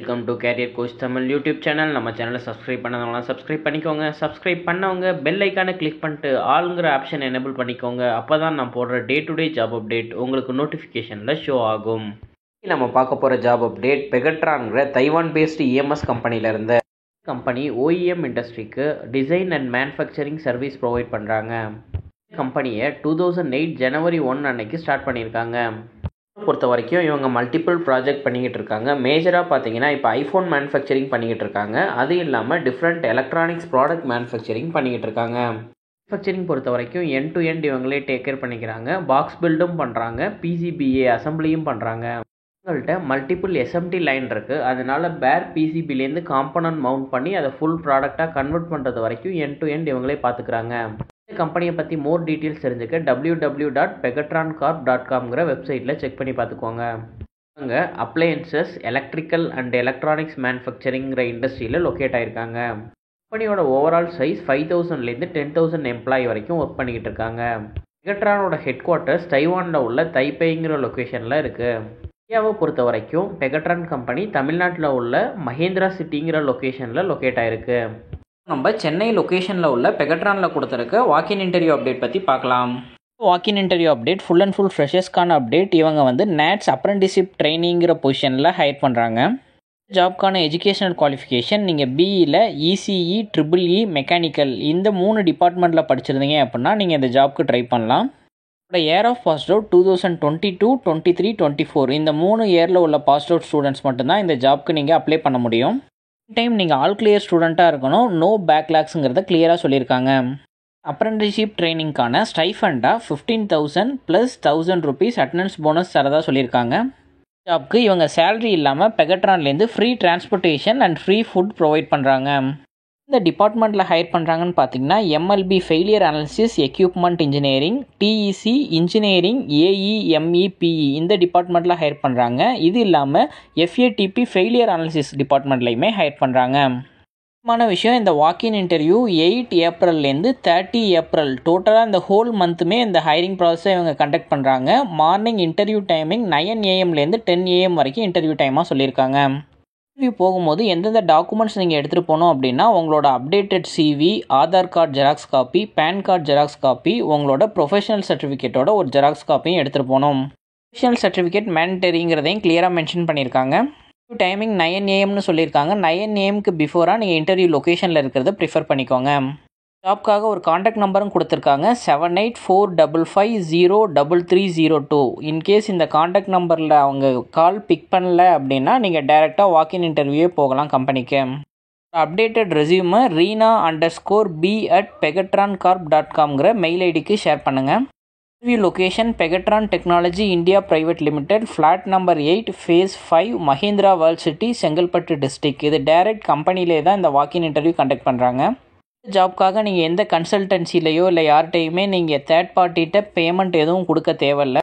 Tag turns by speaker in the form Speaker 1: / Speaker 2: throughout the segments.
Speaker 1: Welcome to career coach Tamil YouTube channel. நம்ம சேனலை subscribe பண்ணவங்களாம் சப்ஸ்கிரைப் பண்ணிக்கோங்க. சப்ஸ்கிரைப் பண்ணவங்க பெல் ஐக்கானை கிளிக் பண்ணிட்டு ஆளுங்கிற ஆப்ஷன் எனேபிள் பண்ணிக்கோங்க. அப்போ தான் நான் போடுற day to day job update உங்களுக்கு நோட்டிஃபிகேஷனில் ஷோ ஆகும். நம்ம பார்க்க போகிற ஜாப் அப்டேட் பெகட்ரான்கிற தைவான் பேஸ்டு இஎம்எஸ் கம்பெனியிலேருந்து. கம்பெனி ஓஇஎம் இண்டஸ்ட்ரிக்கு design and manufacturing service provide பண்ணுறாங்க. கம்பெனியை 2008 ஜனவரி 1 அன்னைக்கு ஸ்டார்ட் பண்ணியிருக்காங்க. பொறுத்த வரைக்கும் இவங்க மல்டிபிள் ப்ராஜெக்ட் பண்ணிக்கிட்டு இருக்காங்க. மேஜராக பார்த்தீங்கன்னா இப்போ ஐஃபோன் மேனுஃபேக்சரிங் பண்ணிக்கிட்டு இருக்காங்க. அது இல்லாமல் டிஃப்ரெண்ட் எலக்ட்ரானிக்ஸ் ப்ராடக்ட் மேனுஃபேக்சரிங் பண்ணிக்கிட்டு இருக்காங்க. மேனுஃபேக்சரிங் பொறுத்த வரைக்கும் எண்ட் டு எண்ட் இவங்களே டேக் கேர் பண்ணிக்கிறாங்க. பாக்ஸ் பில்டும் பண்ணுறாங்க, பிசிபிஏ அசம்பிளியும் பண்ணுறாங்க. இவங்கள்ட்ட மல்டிபிள் எஸ்எம்டி லைன் இருக்குது. அதனால பேர் பிசிபிலேருந்து காம்பனன்ட் மவுண்ட் பண்ணி அதை ஃபுல் ப்ராடக்டாக கன்வெர்ட் பண்ணுறது வரைக்கும் எண்ட் டு எண்ட் இவங்களே பார்த்துக்கிறாங்க. கம்பெனியை பற்றி மோர் டீட்டெயில்ஸ் தெரிஞ்சுக்க www.pegatroncorp.com வெப்சைட்டில் செக் பண்ணி பார்த்துக்கோங்க. அங்கே அப்ளையன்சஸ், எலக்ட்ரிக்கல் அண்ட் எலக்ட்ரானிக்ஸ் மேனுஃபேக்சரிங்கிற இண்டஸ்ட்ரியில் லொக்கேட் ஆகிருக்காங்க. கம்பெனியோட ஓவரால் சைஸ் 5000லேருந்து 10,000 எம்ப்ளாயி வரைக்கும் ஒர்க் பண்ணிக்கிட்டு இருக்காங்க. பெகட்ரானோட ஹெட் குவார்ட்டர்ஸ் தைவானில் உள்ள தைப்பேங்கிற லொக்கேஷனில் இருக்குது. இந்தியாவை பொறுத்த வரைக்கும் பெகட்ரான் கம்பெனி தமிழ்நாட்டில் உள்ள மகேந்திரா சிட்டிங்கிற லொக்கேஷனில் லொக்கேட் ஆகிருக்கு. நம்ம சென்னை லொக்கேஷனில் உள்ள பெகட்ரானில் கொடுத்துருக்க வாக்கின் இன்டர்வியூ அப்டேட் பற்றி பார்க்கலாம். Walk in interview update full and full ஃப்ரெஷர்ஸ்க்கான அப்டேட். இவங்க நேட்ஸ் அப்ரெண்டிஸ்ஷிப் ட்ரைனிங்கிற பொசிஷனில் ஹையர் பண்ணுறாங்க. ஜாப்க்கான எஜுகேஷனல் குவாலிஃபிகேஷன் நீங்கள் பிஇயில் இசிஇ, ட்ரிபிள்இ, மெக்கானிக்கல் இந்த 3 டிபார்ட்மெண்ட்டில் படிச்சிருந்தீங்க அப்படின்னா நீங்கள் இந்த ஜாப்க்கு ட்ரை பண்ணலாம். இயர் ஆஃப் பாஸ்ட் அவுட் 2022, 23, 24 இந்த 3 இயரில் உள்ள பாஸ்ட் அவுட் ஸ்டூடெண்ட்ஸ் மட்டும்தான் இந்த ஜாப்க்கு நீங்கள் அப்ளை பண்ண முடியும். டைம் நீங்கள் ஆல் கிளியர் ஸ்டூடெண்ட்டாக இருக்கணும். நோ பேக்லாக்ஸுங்கிறத கிளியராக சொல்லியிருக்காங்க. அப்ரெண்டிஸ்ஷிப் ட்ரைனிங்கான ஸ்டைஃபண்டாக 15,000 + 1,000 rupees அட்டண்டன்ஸ் போனஸ் தரதாக சொல்லியிருக்காங்க. ஜாப்க்கு இவங்க சேலரி இல்லாமல் பெகட்ரான்லேருந்து free transportation and free food provide பண்ணுறாங்க. இந்த டிபார்ட்மெண்ட்டில் ஹையர் பண்ணுறாங்கன்னு பார்த்தீங்கன்னா MLB failure analysis equipment engineering, TEC engineering, AEMEPE இந்த டிபார்ட்மெண்ட்டில் ஹையர் பண்ணுறாங்க. இது இல்லாமல் எஃப்ஏடிபி ஃபெயிலியர் அனாலிசிஸ் டிபார்ட்மெண்ட்லையுமே ஹையர் பண்ணுறாங்க. முக்கியமான விஷயம், இந்த வாக்கின் இன்டர்வியூ 8 ஏப்ரல்லேருந்து 30 ஏப்ரல் டோட்டலாக இந்த ஹோல் மந்த்துமே இந்த ஹைரிங் ப்ராசஸை இவங்க கண்டக்ட் பண்ணுறாங்க. Morning interview timing 9 AM - 10 AM வரைக்கும் இன்டர்வியூ டைமாக சொல்லியிருக்காங்க. இன்டர்வியூ போகும்போது எந்தெந்த டாக்குமெண்ட்ஸ் நீங்கள் எடுத்துகிட்டு போகணும் அப்படின்னா உங்களோட updated CV, Aadhaar card xerox copy, PAN card xerox copy, உங்களோட ப்ரொஃபஷனல் சர்டிஃபிகேட்டோட ஒரு ஜெராக்ஸ் காப்பியும் எடுத்துகிட்டு போகணும். ப்ரொஃபஷனல் சர்டிஃபிகேட் மேண்டரிங்கிறதையும் கிளியராக மென்ஷன் பண்ணியிருக்காங்க. டைமிங் 9 AM சொல்லியிருக்காங்க. 9 AMக்கு பிஃபோராக நீங்கள் இன்டர்வியூ லொக்கேஷனில் இருக்கிறத ப்ரிஃபர் பண்ணிக்கோங்க. ஜாப்க்காக ஒரு காண்டாக்ட் நம்பரும் கொடுத்துருக்காங்க 7845503302. இன்கேஸ் இந்த காண்டாக்ட் நம்பரில் அவங்க கால் பிக் பண்ணல அப்படின்னா நீங்கள் டைரெக்டாக வாக்கின் இன்டர்வியூவே போகலாம் கம்பெனிக்கு. அப்டேட்டட் ரெஸ்யூமை reena_b@pegatroncorp.com மெயில் ஐடிக்கு ஷேர் பண்ணுங்கள். Interview location Pegatron technology India private limited, flat number 8, phase 5, Mahindra world city, Chengalpattu district. இது டைரக்ட் கம்பெனிலே தான் இந்த வாக்கின் இன்டர்வியூ கண்டக்ட் பண்ணுறாங்க. ஜாப்க்காக நீங்கள் எந்த கன்சல்டன்சிலையோ இல்லை யார்கிட்டையுமே நீங்கள் தேர்ட் பார்ட்டிகிட்ட பேமெண்ட் எதுவும் கொடுக்க தேவையில்லை.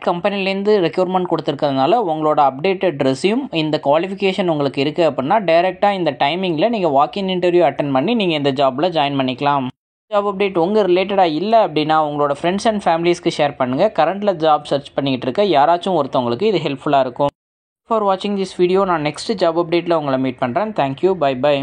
Speaker 1: கம்பெனிலேருந்து ரெக்யூர்மெண்ட் கொடுத்துருக்கிறதுனால உங்களோட அப்டேட்டட் ரெஸ்யூம், இந்த குவாலிஃபிகேஷன் உங்களுக்கு இருக்குது அப்படின்னா டைரெக்டாக இந்த டைமிங்கில் நீங்கள் வாக்கின் இன்டர்வியூ அட்டன் பண்ணி நீங்கள் இந்த ஜாபில் ஜாயின் பண்ணிக்கலாம். ஜாப் அப்டேட் உங்கள் ரிலேட்டடாக இல்லை அப்படின்னா உங்களோட ஃப்ரெண்ட்ஸ் அண்ட் ஃபேமிலிஸ்க்கு ஷேர் பண்ணுங்கள். கரண்ட்டில் ஜாப் சர்ச் பண்ணிக்கிட்டு இருக்க யாராச்சும் ஒருத்தவங்களுக்கு இது ஹெல்ப்ஃபுல்லாக இருக்கும். ஃபார் வாட்சிங் திஸ் வீடியோ. நான் நெக்ஸ்ட் ஜாப் அப்டேட்டில் உங்களை மீட் பண்ணுறேன். Thank you, bye by.